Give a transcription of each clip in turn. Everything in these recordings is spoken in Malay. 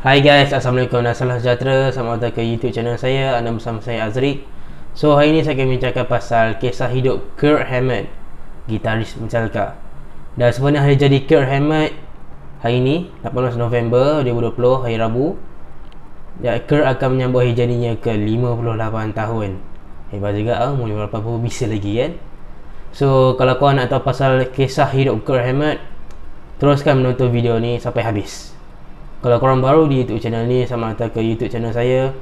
Hai guys, Assalamualaikum dan salam sejahtera. Selamat datang ke YouTube channel saya. Anda bersama saya Azri. So hari ini saya akan bincangkan pasal kisah hidup Kirk Hammett, gitaris Metallica. Dan sebenarnya hari jadi Kirk Hammett hari ini 18 November 2020, hari Rabu. Dan Kirk akan menyambut hari jadinya ke 58 tahun. Hebat juga umur 58 bisa lagi kan. So kalau korang nak tahu pasal kisah hidup Kirk Hammett, teruskan menonton video ni sampai habis. Kalau korang baru di YouTube channel ni, selamat datang ke YouTube channel saya.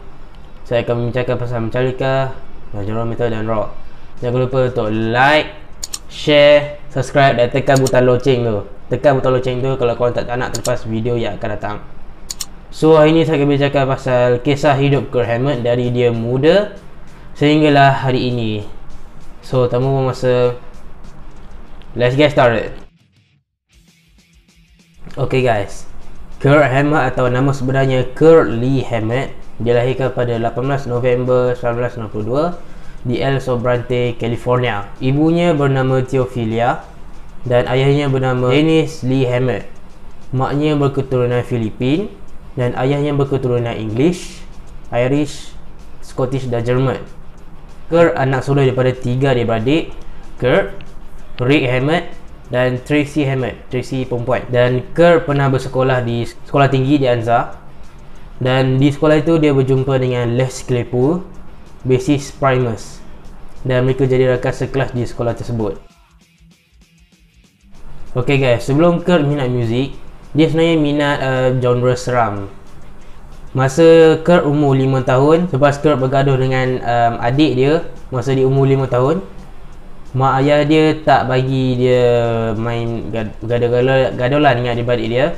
Saya akan membincangkan pasal Metallica, genre metal dan rock. Jangan lupa untuk like, share, subscribe dan tekan butang loceng tu. Tekan butang loceng tu kalau korang tak nak terlepas video yang akan datang. So hari ni saya akan bincangkan pasal kisah hidup Kirk Hammett dari dia muda sehinggalah hari ini. So tanpa buang masa, let's get started. Okay guys, Kirk Hammett atau nama sebenarnya Kirk Lee Hammett dilahirkan pada 18 November 1962 di El Sobrante, California. Ibunya bernama Theophilia dan ayahnya bernama Dennis Lee Hammett. Maknya berketurunan Filipin dan ayahnya berketurunan English, Irish, Scottish dan Jerman. Kirk anak sulung daripada 3 adik-beradik, Kirk, Rick Hammett dan Tracy Hammett, Tracy perempuan. Dan Kirk pernah bersekolah di sekolah tinggi di Anza. Dan di sekolah itu dia berjumpa dengan Les Claypool, bassist Primus, dan mereka jadi rakan sekelas di sekolah tersebut. Okay guys, sebelum Kirk minat muzik, dia sebenarnya minat genre seram. Masa Kirk umur 5 tahun, selepas Kirk bergaduh dengan adik dia masa dia umur 5 tahun, mak ayah dia tak bagi dia main gadulan dengan adik-adik dia.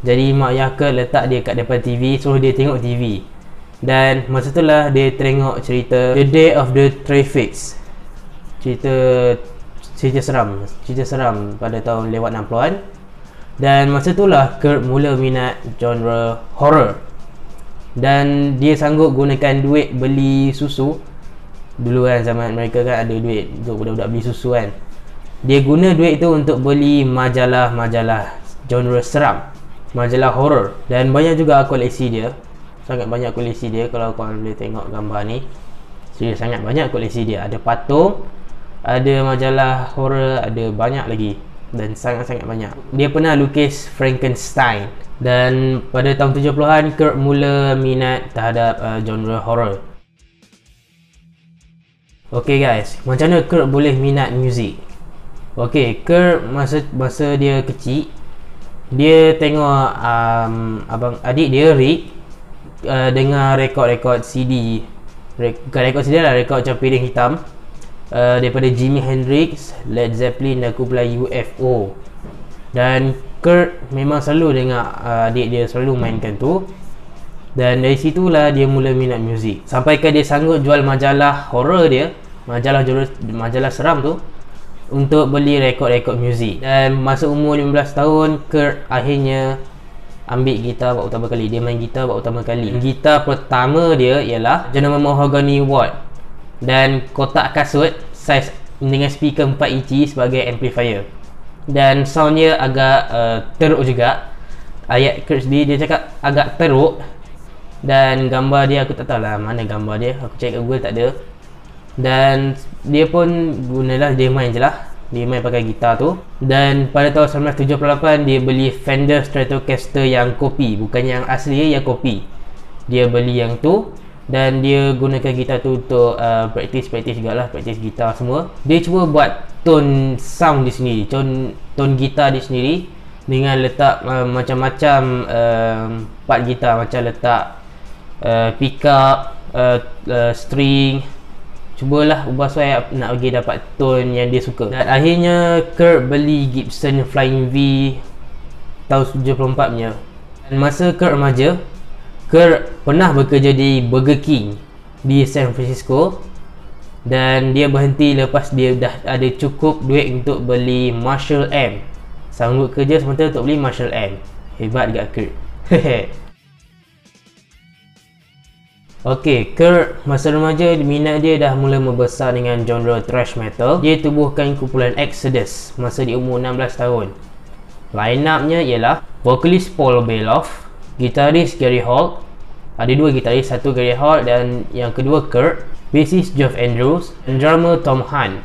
Jadi mak ayah Kirk letak dia kat depan TV, suruh dia tengok TV. Dan masa itulah dia tengok cerita The Day of the Triffids. Cerita seram pada tahun lewat 60-an. Dan masa itulah Kirk mula minat genre horror. Dan dia sanggup gunakan duit beli susu. Dulu kan zaman mereka kan ada duit untuk budak-budak beli susu kan. Dia guna duit tu untuk beli majalah-majalah genre seram, majalah horror. Dan banyak juga koleksi dia. Sangat banyak koleksi dia. Kalau korang boleh tengok gambar ni, dia sangat banyak koleksi dia. Ada patung, ada majalah horror, ada banyak lagi. Dan sangat-sangat banyak. Dia pernah lukis Frankenstein. Dan pada tahun 70-an Kirk mula minat terhadap genre horror. Okay guys, macam mana Kirk boleh minat muzik? Okay, Kirk masa dia kecil, dia tengok abang adik dia Rick dengar rekod-rekod CD. Bukan rekod CD lah, rekod macam piring hitam daripada Jimi Hendrix, Led Zeppelin dan kumpulan UFO. Dan Kirk memang selalu dengar adik dia selalu mainkan tu. Dan dari situlah dia mula minat muzik. Sampaikan dia sanggup jual majalah horror dia, majalah seram tu, untuk beli rekod-rekod muzik. Dan masa umur 15 tahun, Kirk akhirnya ambil gitar buat pertama kali. Dia main gitar buat pertama kali. Gitar pertama dia ialah jenama Mahogany Wood. Dan kotak kasut saiz dengan speaker 4 inci sebagai amplifier. Dan soundnya agak teruk juga. Ayat Kirk sendiri dia cakap agak teruk. Dan gambar dia aku tak tahu lah mana gambar dia, aku cek kat Google tak ada. Dan dia pun gunalah, dia main je lah, dia main pakai gitar tu. Dan pada tahun 1978 dia beli Fender Stratocaster yang kopi, bukan yang asli, yang kopi. Dia beli yang tu dan dia gunakan gitar tu untuk praktis jugalah, praktis gitar semua. Dia cuba buat tone sound di sendiri, tone gitar di sendiri, dengan letak macam-macam part gitar, macam letak pickup, string. Cubalah ubah suai nak bagi dapat tone yang dia suka. Dan akhirnya Kirk beli Gibson Flying V tahun 74 punya. Dan masa Kirk remaja, Kirk pernah bekerja di Burger King di San Francisco. Dan dia berhenti lepas dia dah ada cukup duit untuk beli Marshall amp. Sanggup kerja sementara untuk beli Marshall amp. Hebat dekat Kirk. Okay, Kirk masa remaja minat dia dah mula membesar dengan genre thrash metal. Dia tubuhkan kumpulan Exodus masa di umur 16 tahun. Line up-nya ialah vokalis Paul Bailoff, gitaris Gary Holt. Ada dua gitaris, satu Gary Holt dan yang kedua Kurt. Bassist Geoff Andrews dan drummer Tom Hunt.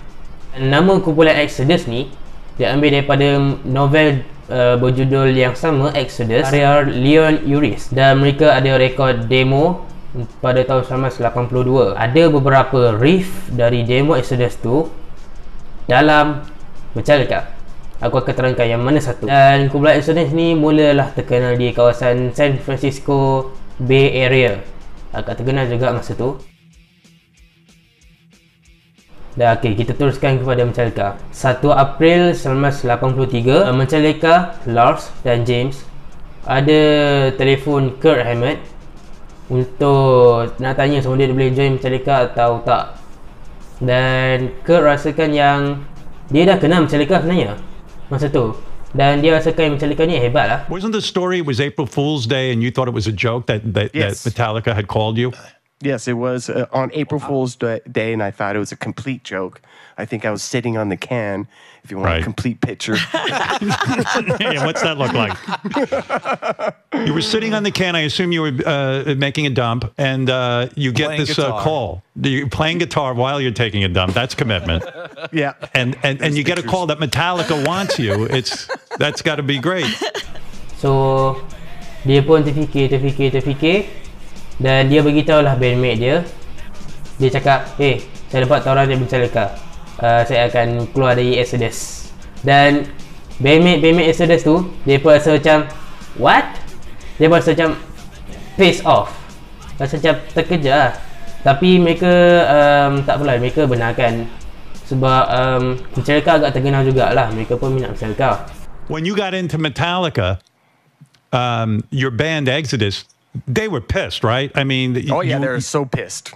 Dan nama kumpulan Exodus ni diambil daripada novel berjudul yang sama, Exodus, karya Leon Uris, dan mereka ada rekod demo pada tahun 1982. Ada beberapa riff dari demo Exodus tu dalam Metallica. Aku akan terangkan yang mana satu. Dan kumpulan Exodus ni mulalah terkenal di kawasan San Francisco Bay Area. Agak terkenal juga masa tu. Dan okey, kita teruskan kepada Metallica. 1 April 1983, Metallica, Lars dan James ada telefon Kirk Hammett untuk nak tanya sama dia boleh join Metallica atau tak. Dan Kirk rasakan yang dia dah kenal Metallica sebenarnya masa tu. Dan dia rasakan Metallica ni hebat lah. Wasn't the story it was April Fool's Day and you thought it was a joke that Yes. Metallica had called you? Yes, it was on April Fool's Day, and I thought it was a complete joke. I think I was sitting on the can, if you want Right. a complete picture. Yeah, what's that look like? You were sitting on the can. I assume you were making a dump, and you get Playing this guitar. call. You're playing guitar while you're taking a dump. That's commitment. Yeah. And you get a call that Metallica wants you. That's got to be great. So dia pun terfikir dan dia beritahulah bandmate dia. Dia cakap, saya dapat tawaran dari Metallica, saya akan keluar dari Exodus. Dan bandmate Exodus tu, dia pun rasa macam what? Dia pun rasa macam face off, rasa macam terkejar lah. Tapi mereka tak apalah, mereka benarkan sebab Metallica agak terkenal jugalah, mereka pun minat Metallica. When you got into Metallica, your band Exodus, they were pissed, right? I mean, Oh yeah, they're so pissed.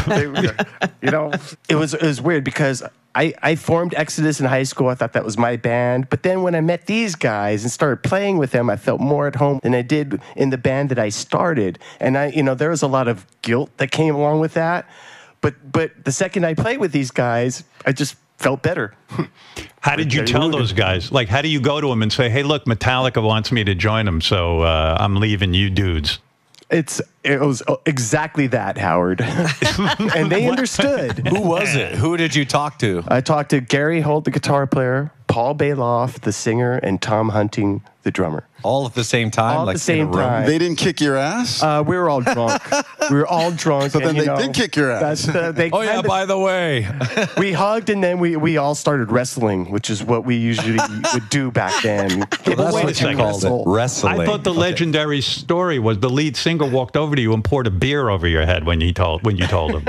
You know, it was weird because I formed Exodus in high school. I thought that was my band, but then when I met these guys and started playing with them, I felt more at home than I did in the band that I started. And there was a lot of guilt that came along with that. But the second I played with these guys, I just felt better. How did you tell those guys? Like, how do you go to them and say, hey, look, Metallica wants me to join them, so I'm leaving you dudes? It was exactly that, Howard. And they understood. Who was it? Who did you talk to? I talked to Gary Holt, the guitar player, Paul Bailoff, the singer, and Tom Hunting, the drummer. All at the same time? All at like the same in a room? time. They didn't kick your ass? We were all drunk. So then and, they did kick your ass. Oh, yeah, by the way. we hugged, and then we all started wrestling, which is what we usually would do back then. Well, that's Wait a what you second. called it, wrestling. I thought the legendary story was the lead singer walked over to you and poured a beer over your head when you told him.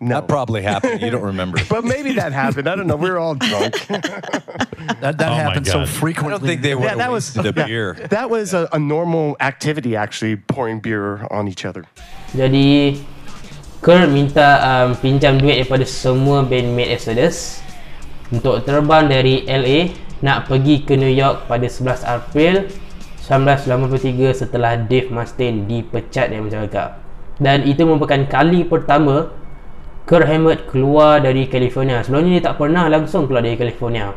That probably happened. You don't remember. But maybe that happened. I don't know. We were all drunk. That Oh my happened so God. frequently. I don't think they would Yeah, that have was wasted a beer. That was a normal activity, actually, pouring beer on each other. Jadi Kurt minta pinjam duit daripada semua bandmate Exodus untuk terbang dari LA nak pergi ke New York pada 11 April 1983 setelah Dave Mustaine dipecat dari Metallica. Dan itu merupakan kali pertama Kirk Hammett keluar dari California. Sebelum ni dia tak pernah langsung keluar dari California.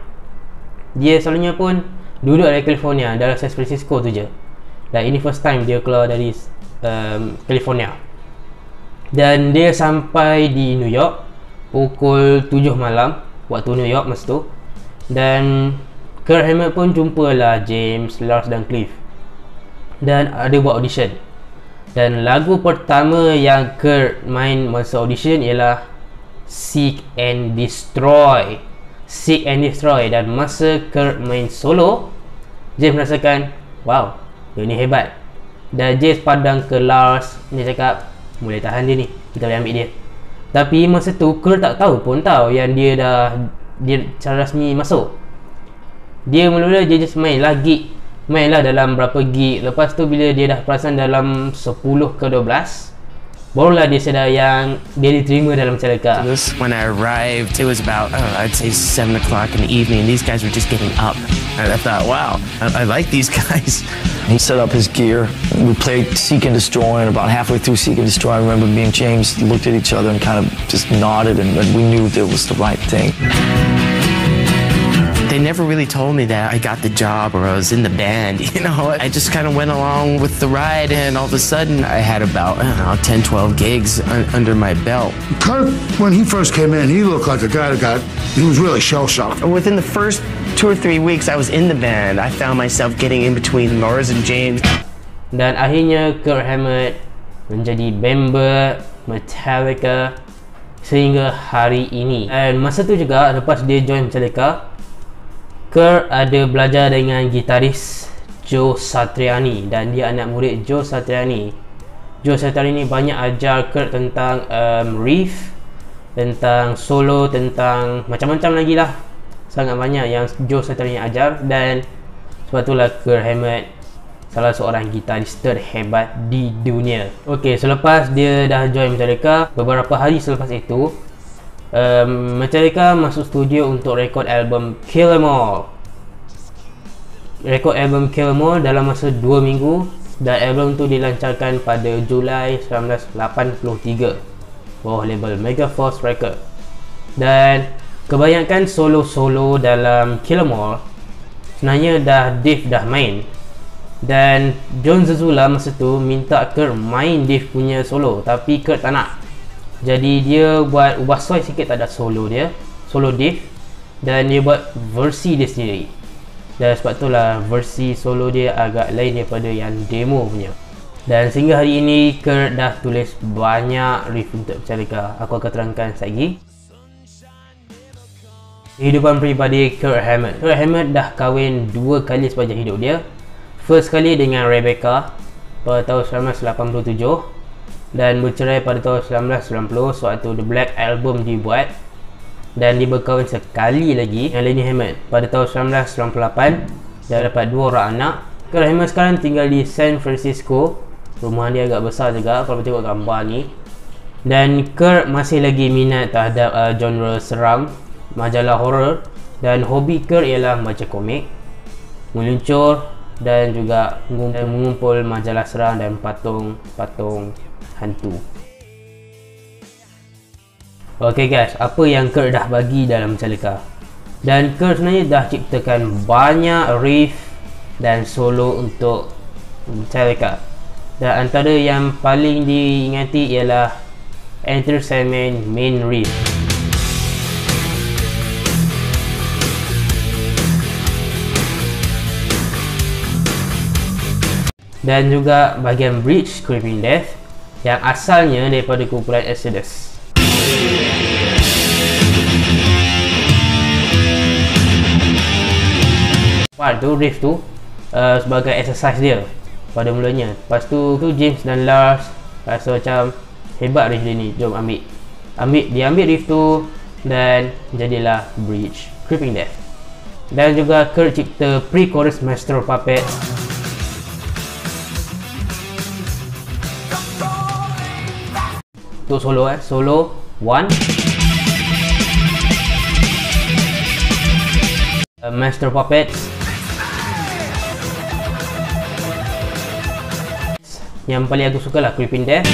Dia selalunya pun duduk dari California, dalam San Francisco tu je. Dan ini first time dia keluar dari California. Dan dia sampai di New York pukul 7 malam waktu New York masa tu. Dan Kirk Hammett pun jumpalah James, Lars dan Cliff. Dan ada buat audition. Dan lagu pertama yang Kurt main masa audition ialah Seek and Destroy. Seek and Destroy. Dan masa Kurt main solo, James merasakan, wow, dia ni hebat. Dan James pandang ke Lars, dia cakap, boleh tahan dia ni, kita boleh ambil dia. Tapi masa tu Kurt tak tahu pun yang dia secara rasmi masuk. Dia mula-mula dia just mainlah dalam berapa gig. Lepas tu bila dia dah perasan dalam 10 ke 12, barulah dia sedar yang dia diterima dalam Metallica. When I arrived, it was about, I'd say 7 o'clock in the evening. These guys were just getting up. And I thought, wow, I like these guys. He set up his gear. We played Seek and Destroy, and about halfway through Seek and Destroy, I remember me and James looked at each other and kind of just nodded, and we knew that it was the right thing. They never really told me that I got the job or I was in the band, you know. I just kind of went along with the ride, and all of a sudden I had about, I don't know, 10, 12 gigs under my belt. Kurt, when he first came in, he looked like a guy he was really shell-shocked. Within the first 2 or 3 weeks I was in the band, I found myself getting in between Lars and James. Dan akhirnya Kirk Hammett menjadi member Metallica sehingga hari ini. Dan masa tu juga, lepas dia join Metallica, Kirk ada belajar dengan gitaris Joe Satriani, dan dia anak murid Joe Satriani. Joe Satriani banyak ajar Kirk tentang riff, tentang solo, tentang macam-macam lagi lah. Sangat banyak yang Joe Satriani ajar, dan sebab itulah Kirk Hammett salah seorang gitaris terhebat di dunia. Okey, selepas dia dah join Metallica, beberapa hari selepas itu, Metallica masuk studio untuk rekod album Kill 'Em All. Rekod album Kill 'Em All dalam masa 2 minggu, dan album tu dilancarkan pada Julai 1983 bawah label Megaforce Record. Dan kebanyakan solo-solo dalam Kill 'Em All sebenarnya Dave dah main. Dan John Zazula masa tu minta Kirk main Dave punya solo, tapi Kirk tak nak. Jadi dia buat ubah soy sikit, tak ada solo dia, solo Dave, dan dia buat versi dia sendiri. Dan sebab itulah versi solo dia agak lain daripada yang demo punya. Dan sehingga hari ini Kirk dah tulis banyak riff untuk Metallica. Aku akan terangkan sekejap lagi. Kehidupan peribadi Kirk Hammett. Kirk Hammett dah kahwin 2 kali sepanjang hidup dia. First kali dengan Rebecca pada tahun 1987, dan bercerai pada tahun 1990 sewaktu The Black Album dibuat. Dan dia berkahwin sekali lagi dengan Lenny Hammett pada tahun 1998 dan dapat 2 orang anak. Kirk Hammett sekarang tinggal di San Francisco. Rumah dia agak besar juga kalau tengok gambar ni. Dan Kirk masih lagi minat terhadap genre seram, majalah horror, dan hobi Kirk ialah baca komik, meluncur, dan juga mengumpul majalah seram dan patung-patung hantu. Ok guys, apa yang Kirk dah bagi dalam Metallica. Dan Kirk sebenarnya dah ciptakan banyak riff dan solo untuk Metallica. Dan antara yang paling diingati ialah Enter Sandman main riff. Dan juga bahagian bridge Creeping Death yang asalnya daripada kumpulan Exodus. Part tu, riff tu sebagai exercise dia pada mulanya. Lepas tu James dan Lars rasa macam hebat riff dia ni, jom dia ambil riff tu dan jadilah bridge Creeping Death. Dan juga Kirk cipta pre-chorus Master of Puppets. Untuk solo solo 1, Master Puppets. Yang paling aku suka lah Creeping Death.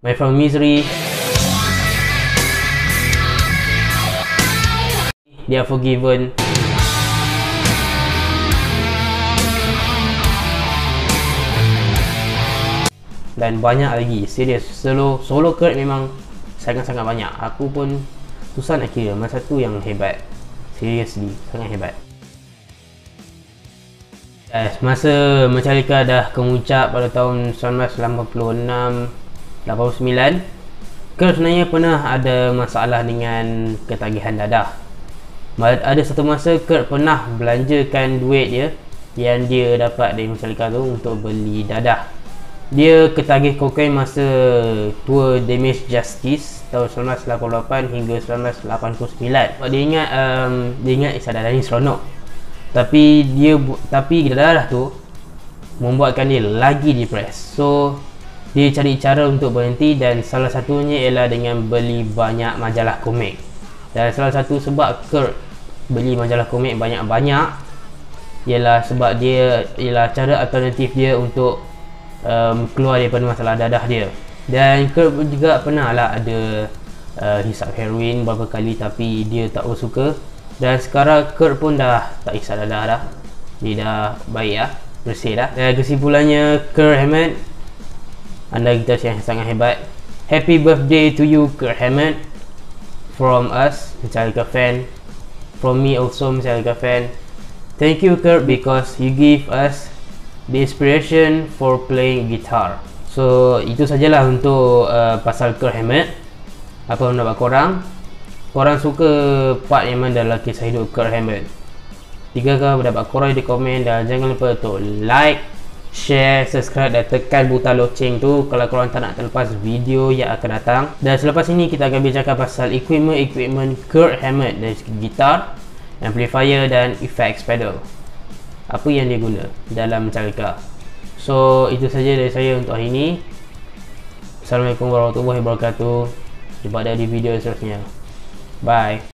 My From Misery, They Are Forgiven. Dan banyak lagi, serius. Solo Kirk memang sangat-sangat banyak. Aku pun susah nak kira mana satu yang hebat. Seriously, sangat hebat. Yes, masa Metallica dah kemuncak pada tahun 1986-89, Kirk sebenarnya pernah ada masalah dengan ketagihan dadah. Ada satu masa Kirk pernah belanjakan duit dia yang dia dapat dari Metallica tu untuk beli dadah. Dia ketagih kokain masa tour Damage Justice tahun 1988 hingga 1989. Dia ingat dadah ni seronok. Tapi dadah tu membuatkan dia lagi depres. So dia cari cara untuk berhenti, dan salah satunya ialah dengan beli banyak majalah komik. Dan salah satu sebab Kirk beli majalah komik banyak-banyak ialah sebab dia ialah cara alternatif dia untuk keluar daripada masalah dadah dia. Dan Kirk juga pernah lah ada hisap heroin beberapa kali tapi dia tak suka. Dan sekarang Kurt pun dah tak isap dadah dah. Dia dah baik dah, bersih dah. Dan kesimpulannya, Kurt Hammett, anda gitaris yang sangat hebat. Happy birthday to you, Kurt Hammett. From us, Metallica fan. From me also, Metallica fan. Thank you, Kurt, because you give us the inspiration for playing guitar. So itu sajalah untuk pasal Kurt Hammett. Apa pendapat korang? Korang suka part yang mana dalam kisah hidup Kurt Hammett? Tinggalkan pendapat korang di komen dan jangan lupa untuk like, share, subscribe dan tekan butang loceng tu kalau korang tak nak terlepas video yang akan datang. Dan selepas ini kita akan bincangkan pasal equipment Kurt Hammett dari segi gitar, amplifier dan effects pedal. Apa yang dia guna dalam Metallica. So itu saja dari saya untuk hari ini. Assalamualaikum warahmatullahi wabarakatuh. Jumpa di video seterusnya. Bye.